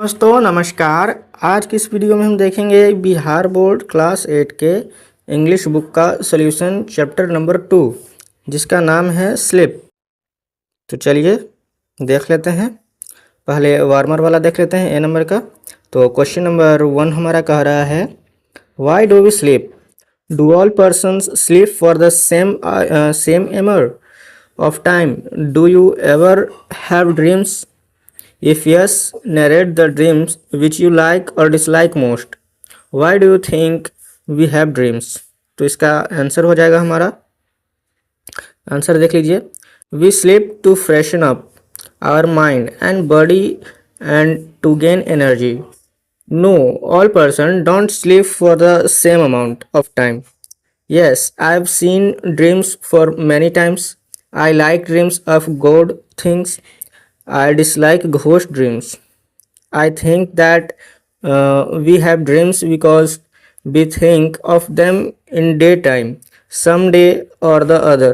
दोस्तों नमस्कार। आज की इस वीडियो में हम देखेंगे बिहार बोर्ड क्लास 8 के इंग्लिश बुक का सॉल्यूशन चैप्टर नंबर 2 जिसका नाम है स्लिप। तो चलिए देख लेते हैं। पहले वार्मर वाला देख लेते हैं ए नंबर का। तो क्वेश्चन नंबर 1 हमारा कह रहा है why do we sleep? Do all persons sleep for the same amount of time? Do you ever have dreams? If yes, narrate the dreams which you like or dislike most. Why do you think we have dreams? तो इसका आंसर हो जाएगा हमारा। Answer देख लीजिए। We sleep to freshen up our mind and body and to gain energy. No, all person don't sleep for the same amount of time. Yes, I've seen dreams for many times. I like dreams of good things. I dislike ghost dreams. I think that we have dreams because we think of them in daytime, someday or the other.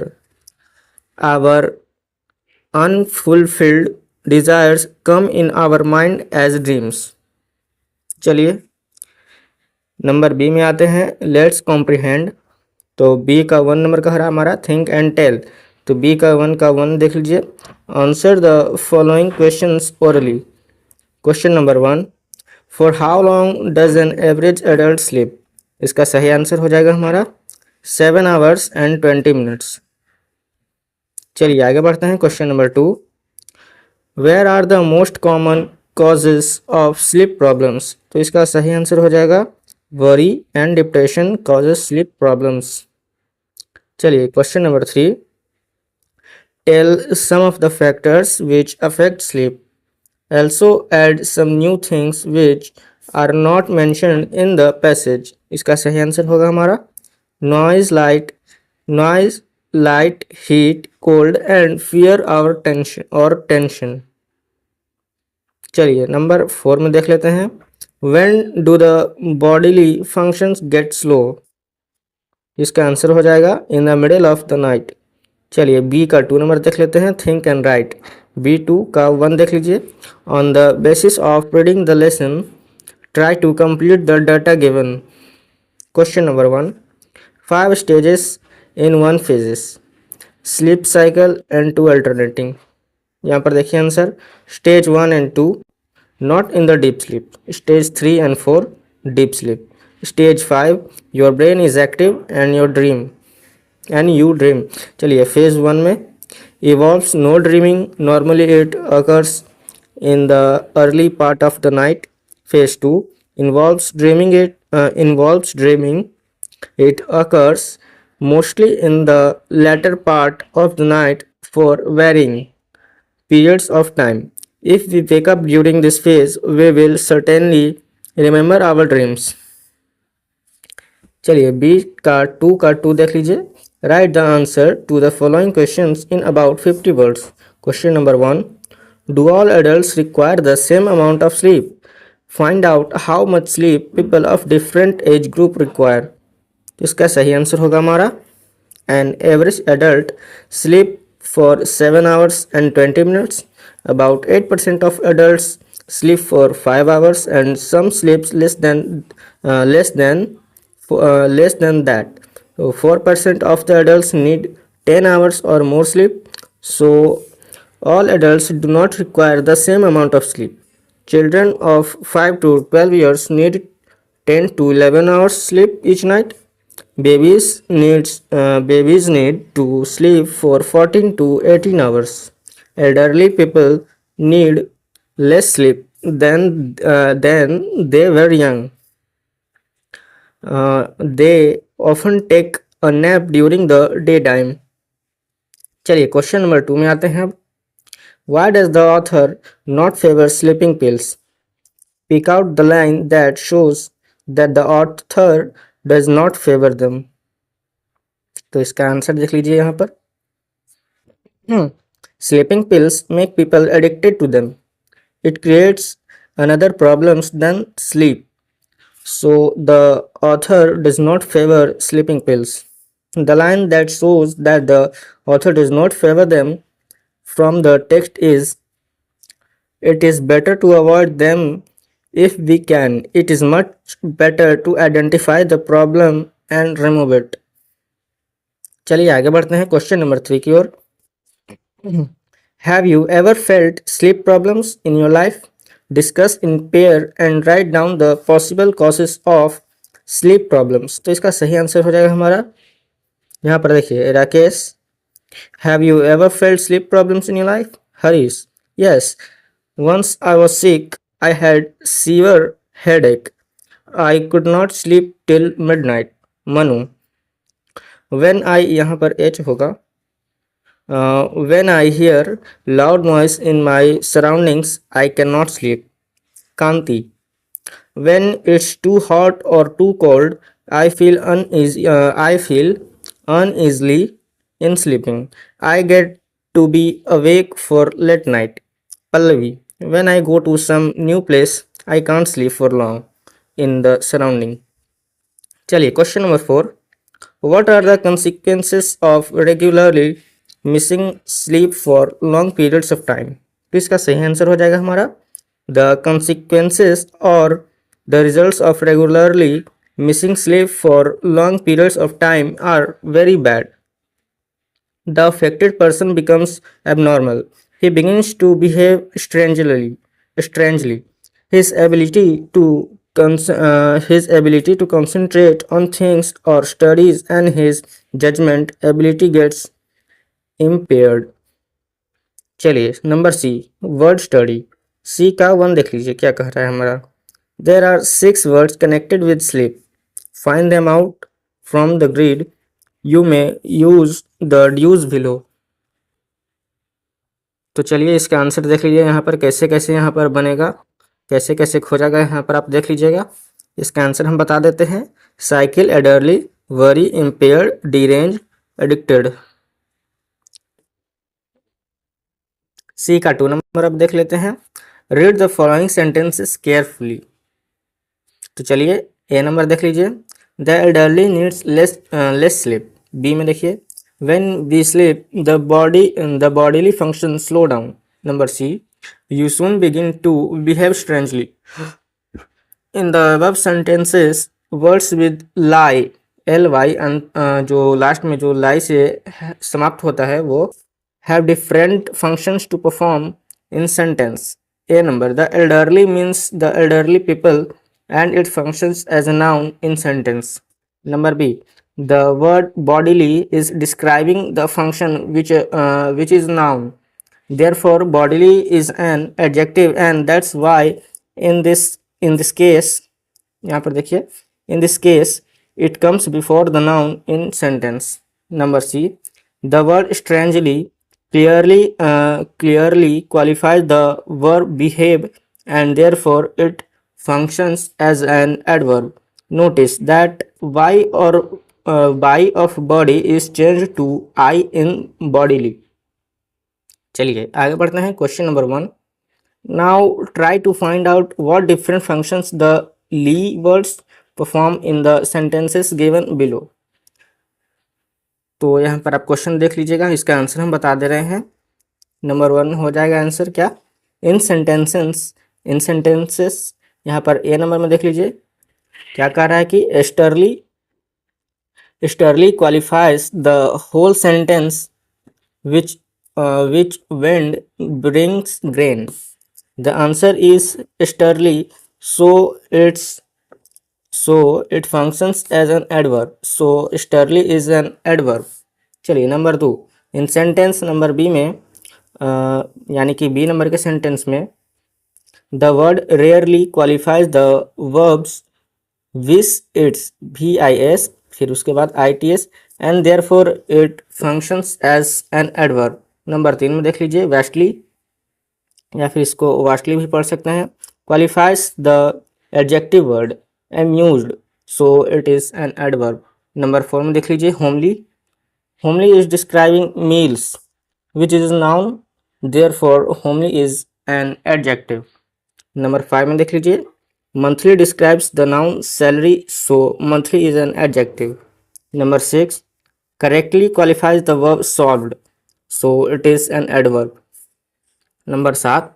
Our unfulfilled desires come in our mind as dreams. चलिए number B में आते हैं। Let's comprehend. तो B का 1 number का रहा हमारा think and tell. तो बी का 1 देख लीजिए। Answer the following questions orally. Question number 1, for how long does N average adult sleep? इसका सही आंसर हो जाएगा हमारा 7 आवर्स एंड 20 मिनट्स। चलिए आगे बढ़ते हैं। Question number 2, where are the most common causes of sleep problems? तो इसका सही आंसर हो जाएगा worry and depression causes sleep problems. चलिए question number 3, tell some of the factors which affect sleep. Also add some new things which are not mentioned in the passage. इसका सही answer होगा हमारा noise, light, heat, cold and fear or tension. चलिए number 4 में देख लेते हैं। When do the bodily functions get slow? इसका आंसर हो जाएगा in the middle of the night. चलिए बी का 2 नंबर देख लेते हैं थिंक एंड राइट। B2 का 1 देख लीजिए। On the basis of reading the lesson try to complete the data given. Question number 1, 5 stages in 1 phases, sleep cycle and 2 alternating. यहाँ पर देखिए answer stage 1 and 2 not in the deep sleep, stage 3 and 4 deep sleep, stage 5 your brain is active and you dream. चलिए phase 1 में evolves no dreaming, normally it occurs in the early part of the night. Phase 2 involves dreaming, it occurs mostly in the latter part of the night for varying periods of time. If we wake up during this phase we will certainly remember our dreams. चलिए B का 2 देख लीजिए। Write the answer to the following questions in about 50 words. Question number 1, do all adults require the same amount of sleep? Find out how much sleep people of different age group require. इसका सही answer होगा हमारा an average adult sleep for 7 hours and 20 minutes. About 8% of adults sleep for 5 hours and some sleeps less than that. So 4% of the adults need 10 hours or more sleep. So all adults do not require the same amount of sleep. Children of 5 to 12 years need 10 to 11 hours sleep each night. Babies need to sleep for 14 to 18 hours. Elderly people need less sleep than they were young. They often take a nap during the daytime. चलिए question number 2 में आते हैं अब। Why does the author not favor sleeping pills? Pick out the line that shows that the author does not favor them. तो इसका answer देख लीजिए यहाँ पर। Sleeping pills make people addicted to them. It creates another problems than sleep. So the author does not favor sleeping pills. The line that shows that the author does not favor them from the text is, it is better to avoid them If we can, it is much better to identify the problem and remove it. चलिए आगे बढ़ते हैं question number 3 की ओर। Have you ever felt sleep problems in your life? Discuss in pair and write down the possible causes of sleep problems. तो इसका सही answer हो जाएगा हमारा, यहाँ पर देखिए, Rakesh, Have you ever felt sleep problems in your life? Harish, yes. Once I was sick, I had severe headache. I could not sleep till midnight. Manu, when I, यहाँ पर H होगा, when I hear loud noise in my surroundings, I cannot sleep. Kanti, when it's too hot or too cold, I feel uneasily in sleeping. I get to be awake for late night. Pallavi, when I go to some new place, I can't sleep for long in the surrounding. चलिए question number 4, what are the consequences of regularly missing sleep for long periods of time? तो इसका सही answer हो जाएगा हमारा, the consequences or the results of regularly missing sleep for long periods of time are very bad. The affected person becomes abnormal. He begins to behave strangely. His ability to concentrate on things or studies and his judgment ability gets impaired. चलिए number C, word study. सी का 1 देख लीजिए क्या कह रहा है हमारा। There are 6 words connected with sleep. Find them out from the grid. You may use the dues below. तो चलिए इसका आंसर देख लीजिए यहाँ पर कैसे कैसे यहाँ पर बनेगा, कैसे कैसे खोजा गया यहाँ पर आप देख लीजिएगा। इसका आंसर हम बता देते हैं, cycle, elderly, worry, impaired, derange, addicted. C का 2 नंबर अब देख लेते हैं, read the following sentences carefully. तो चलिए ए नंबर देख लीजिए, the elderly needs less sleep. B में देखिए, when we sleep the bodily functions slow down. Number C, you soon begin to behave strangely. In the above sentences, words with lie, ly, जो last में जो lie से समाप्त होता है वो have different functions to perform in sentence. A number, the elderly means the elderly people and it functions as a noun in sentence. Number B, the word bodily is describing the function which is noun. Therefore, bodily is an adjective and that's why in this case, यहाँ पर देखिए, in this case it comes before the noun in sentence. Number C, the word strangely clearly qualifies the verb behave and therefore it functions as an adverb. Notice that by of body is changed to I in bodily. चलिए आगे बढ़ते हैं question number 1। Now try to find out what different functions the ली words perform in the sentences given below. तो यहाँ पर आप question देख लीजिएगा, इसका आंसर हम बता दे रहे हैं। नंबर 1 हो जाएगा आंसर क्या, इन सेंटेंसेस। यहाँ पर ए नंबर में देख लीजिए क्या कह रहा है कि Sterling qualifies the whole sentence which wind brings grain. The answer is Sterling, so it functions as an adverb. So Sterling is an adverb. चलिए नंबर 2, इन सेंटेंस नंबर बी में यानी कि बी नंबर के सेंटेंस में the word rarely qualifies the verbs wish, its, vis, फिर उसके बाद its and therefore it functions as an adverb. Number 3 में देख लीजिए, vastly या फिर इसको vastly भी पढ़ सकते हैं, qualifies the adjective word amused, so it is an adverb. Number 4 में देख लीजिए, homely is describing meals which is a noun, therefore homely is an adjective. Number 5 में देख लीजिए, monthly describes the noun salary, so monthly is an adjective. Number 6, correctly qualifies the verb solved, so it is an adverb. Number 7,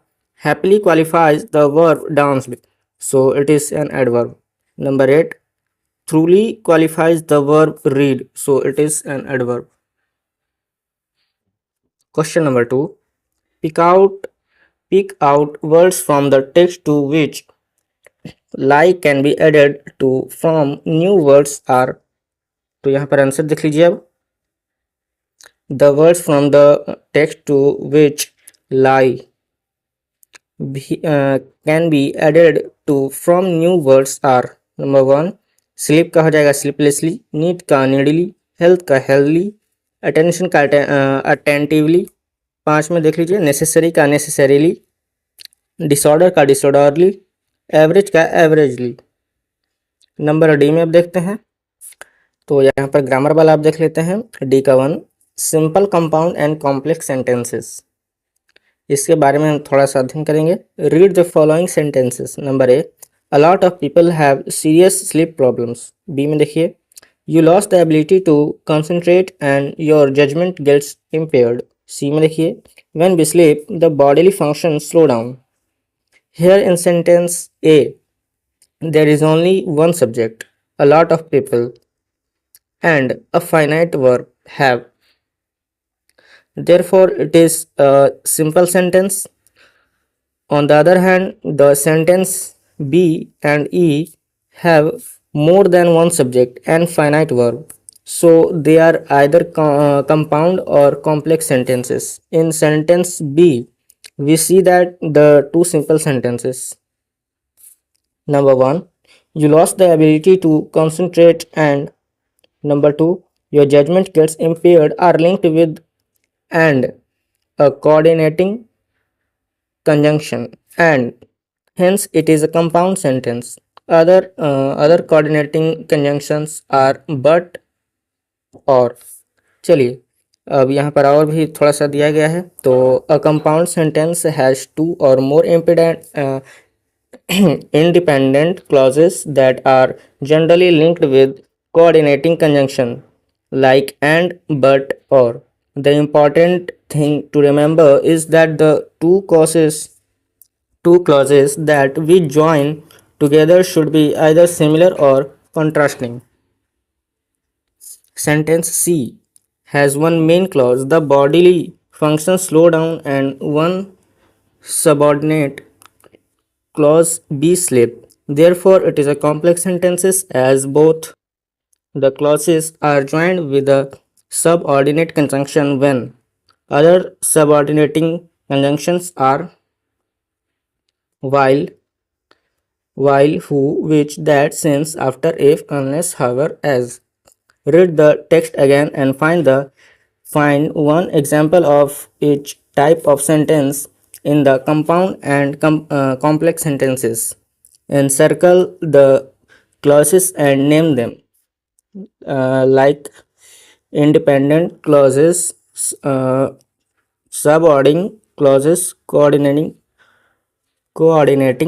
happily qualifies the verb danced, so it is an adverb. Number 8, truly qualifies the verb read, so it is an adverb. Question number 2, pick out pick out words from the text to which like can be added to from new words are. तो यहाँ पर answer देख लीजिए अब, the words from the text to which lie can be added to from new words are. Number 1, sleep का हो जाएगा स्लीपलेसली, NEET का नीडली, हेल्थ का हेल्थली, अटेंशन का अटेंटिवली। 5 में देख लीजिए, नेसेसरी का नेसेसरीली, डिसऑर्डर का डिसऑर्डरली, एवरेज का एवरेजली। नंबर डी में अब देखते हैं, तो यहाँ पर ग्रामर वाला आप देख लेते हैं। डी का 1, simple compound and complex sentences, इसके बारे में हम थोड़ा सा अध्ययन करेंगे। Read the following sentences. Number A, a lot of people have serious sleep problems. B में देखिए, you loss the ability to concentrate and your judgment gets impaired. C में देखिए, when we sleep the bodily function slow down. Here in sentence A there is only one subject, a lot of people and a finite verb have. Therefore, it is a simple sentence. On the other hand, the sentence B and E have more than one subject and finite verb. So, they are either compound or complex sentences. In sentence B, we see that the two simple sentences. Number 1, you lost the ability to concentrate, and number 2, your judgment gets impaired are linked with and a coordinating conjunction, and hence it is a compound sentence. Other coordinating conjunctions are but or. चलिए अब यहाँ पर और भी थोड़ा सा दिया गया है, तो a compound sentence has two or more independent clauses that are generally linked with coordinating conjunction like and, but, or. The important thing to remember is that the two clauses that we join together should be either similar or contrasting. Sentence C has one main clause, the bodily functions slow down, and one subordinate clause, be sleep. Therefore, it is a complex sentence as both the clauses are joined with a subordinate conjunction when other subordinating conjunctions are while, who, which, that, since, after, if, unless, however, as. Read the text again and find one example of each type of sentence in the compound and complex sentences. Encircle the clauses and name them, like independent clauses, subordinating clauses, coordinating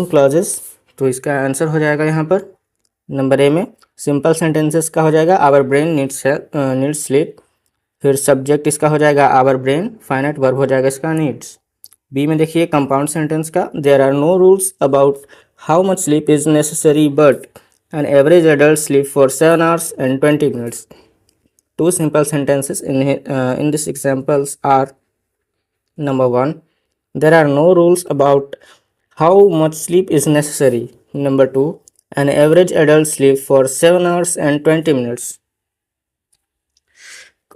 clauses। तो इसका आंसर हो जाएगा यहाँ पर number A में। Simple sentences का हो जाएगा आवर ब्रेन नीड्स स्लीप, फिर सब्जेक्ट इसका हो जाएगा आवर ब्रेन, फाइनाइट वर्ब हो जाएगा इसका नीड्स। बी में देखिए कंपाउंड सेंटेंस का, there are no rules about how much sleep is necessary but an average adult sleep for 7 hours and 20 minutes. Two simple sentences in this examples are, number 1, there are no rules about how much sleep is necessary. Number 2, an average adult sleep for 7 hours and 20 minutes.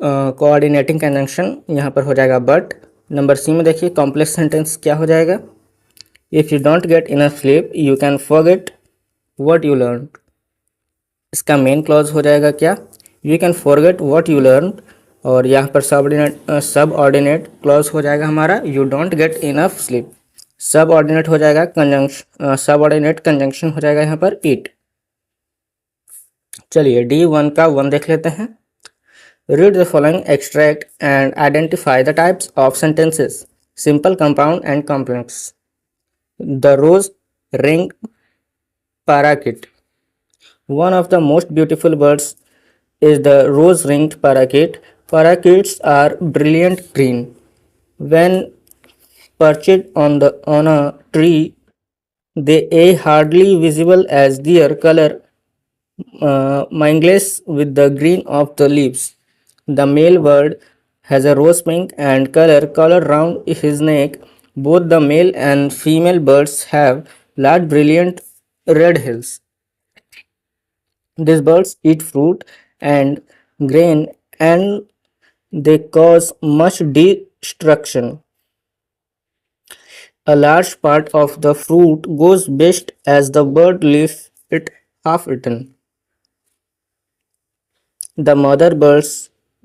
Coordinating conjunction यहाँ पर हो जाएगा but. Number C में देखिए complex sentence क्या हो जाएगा, if you don't get enough sleep you can forget what you learn. इसका मेन क्लॉज हो जाएगा क्या, you can forget what you learn, और यहाँ पर सबऑर्डिनेट क्लॉज हो जाएगा हमारा you don't get enough sleep. Subordinate हो जाएगा सबऑर्डिनेट कंजंक्शन हो जाएगा यहाँ पर इट। चलिए D1 का 1 देख लेते हैं। Read the following extract and identify the types of sentences, simple, compound and complex. The rose ring parakeet. One of the most beautiful birds is the rose-ringed parakeet. Parakeets are brilliant green. When perched on a tree, They are hardly visible as their color mingles with the green of the leaves. The male bird has a rose pink and color round his neck. Both the male and female birds have large brilliant red hills. These birds eat fruit and grain and they cause much destruction. A large part of the fruit goes waste as the bird leaves it half eaten. The mother bird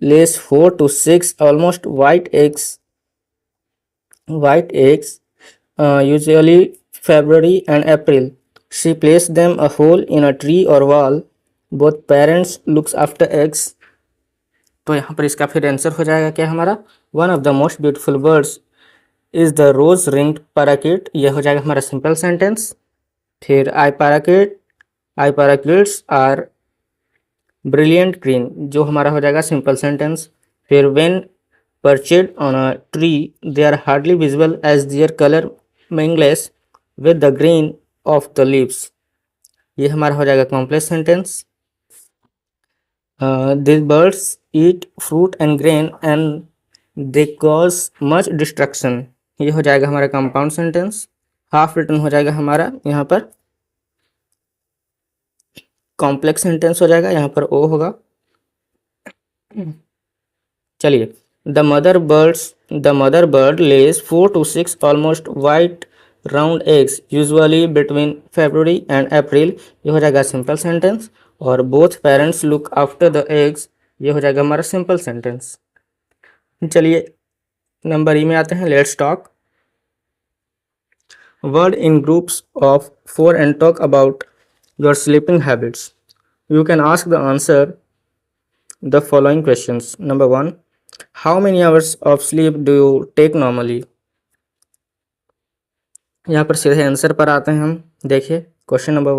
lays 4 to 6 almost white eggs, usually February and April. She places them a hole in a tree or wall. Both parents looks after eggs. तो यहाँ पर इसका फिर answer हो जाएगा क्या हमारा, one of the most beautiful birds is the rose ringed parakeet. यह हो जाएगा हमारा सिंपल सेंटेंस। फिर आई पैराकिट्स आर ब्रिलियंट ग्रीन, जो हमारा हो जाएगा सिंपल सेंटेंस। फिर when perched on a tree they are hardly visible as their colour mingles with the green of the leaves, ये हमारा हो जाएगा complex sentence. These birds eat fruit and grain and they cause much destruction, ये हो जाएगा हमारा compound sentence. Half written हो जाएगा हमारा यहाँ पर कॉम्प्लेक्स सेंटेंस हो जाएगा, यहाँ पर ओ होगा। चलिए, the mother bird lays 4 to 6 almost white round eggs usually between February and April, ये हो जाएगा सिंपल सेंटेंस। और both parents look after the eggs, ये हो जाएगा हमारा सिंपल सेंटेंस। चलिए नंबर ई में आते हैं, let's talk. Work in groups of 4 and talk about your sleeping habits. You can ask the answer the following questions. Number 1, how many hours of sleep do you take normally? यहाँ पर सीधे answer पर आते हैं हम। देखिए question number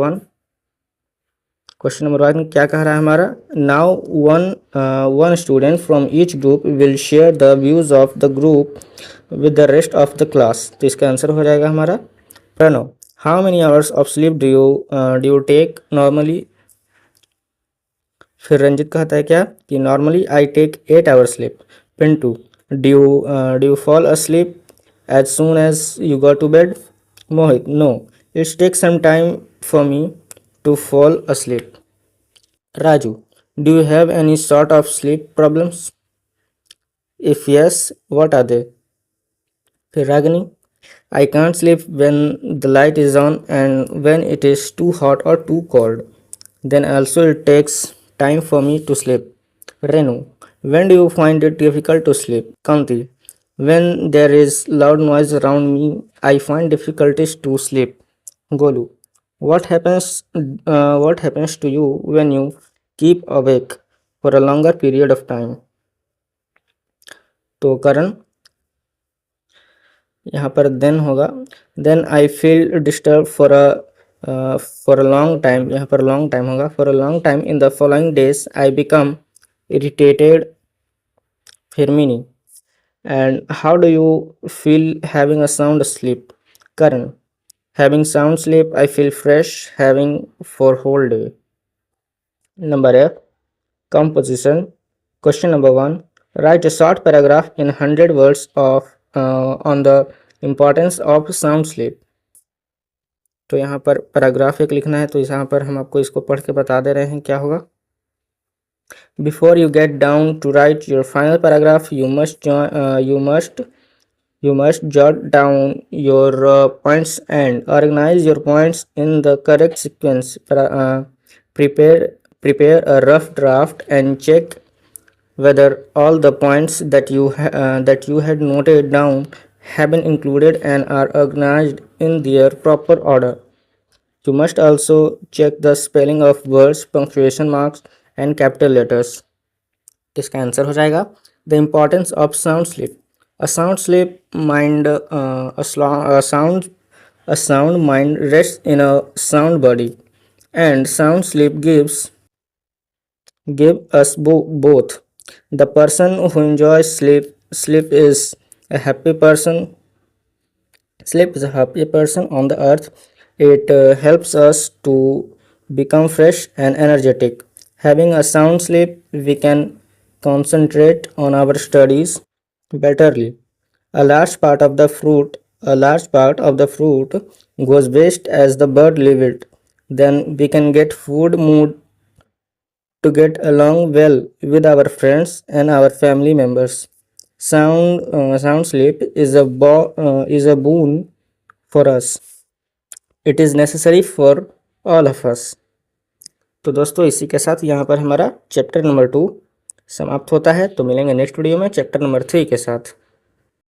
1 क्या कह रहा है हमारा, now one student from each group will share the views of the group with the rest of the class. तो इसका आंसर हो जाएगा हमारा Pranav. How many hours of sleep do you take normally. फिर रंजित कहता है क्या कि normally I take 8 hours sleep. Pintu, do you fall asleep as soon as you go to bed? Mohit, no, it takes some time for me to fall asleep. Raju, do you have any sort of sleep problems? If yes, what are they? फिर Ragini, I can't sleep when the light is on and when it is too hot or too cold. Then also it takes time for me to sleep. Renu, when do you find it difficult to sleep? Kanti, when there is loud noise around me, I find difficulties to sleep. Golu, what happens to you when you keep awake for a longer period of time? तो करण, यहाँ पर then होगा, then I feel disturb for a long time, यहाँ पर long time होगा, for a long time in the following days I become irritated. फिर Mini, and how do you feel having a sound sleep? Karan, having sound sleep I feel fresh having for whole day. Number F, composition. Question number 1, write a short paragraph in 100 words on the importance of sound sleep. तो यहाँ पर paragraph एक लिखना है, तो यहाँ पर हम आपको इसको पढ़ के बता दे रहे हैं क्या होगा। Before you get down to write your final paragraph, you must jot down your points and organize your points in the correct sequence. Prepare a rough draft and check whether all the points that you had noted down have been included and are organized in their proper order. You must also check the spelling of words, punctuation marks and capital letters. इसका आंसर हो जाएगा the importance of sound sleep. A sound mind rest in a sound body and sound sleep give us both. The person who enjoys sleep is a happy person on the earth. It helps us to become fresh and energetic. Having a sound sleep, we can concentrate on our studies betterly. A large part of the fruit, a large part of the fruit goes waste as the bird leave it. Then we can get food mood to get along well with our friends and our family members. Sound sleep is a boon for us. It is necessary for all of us. तो दोस्तों इसी के साथ यहाँ पर हमारा chapter number 2 समाप्त होता है। तो मिलेंगे नेक्स्ट वीडियो में चैप्टर नंबर 3 के साथ।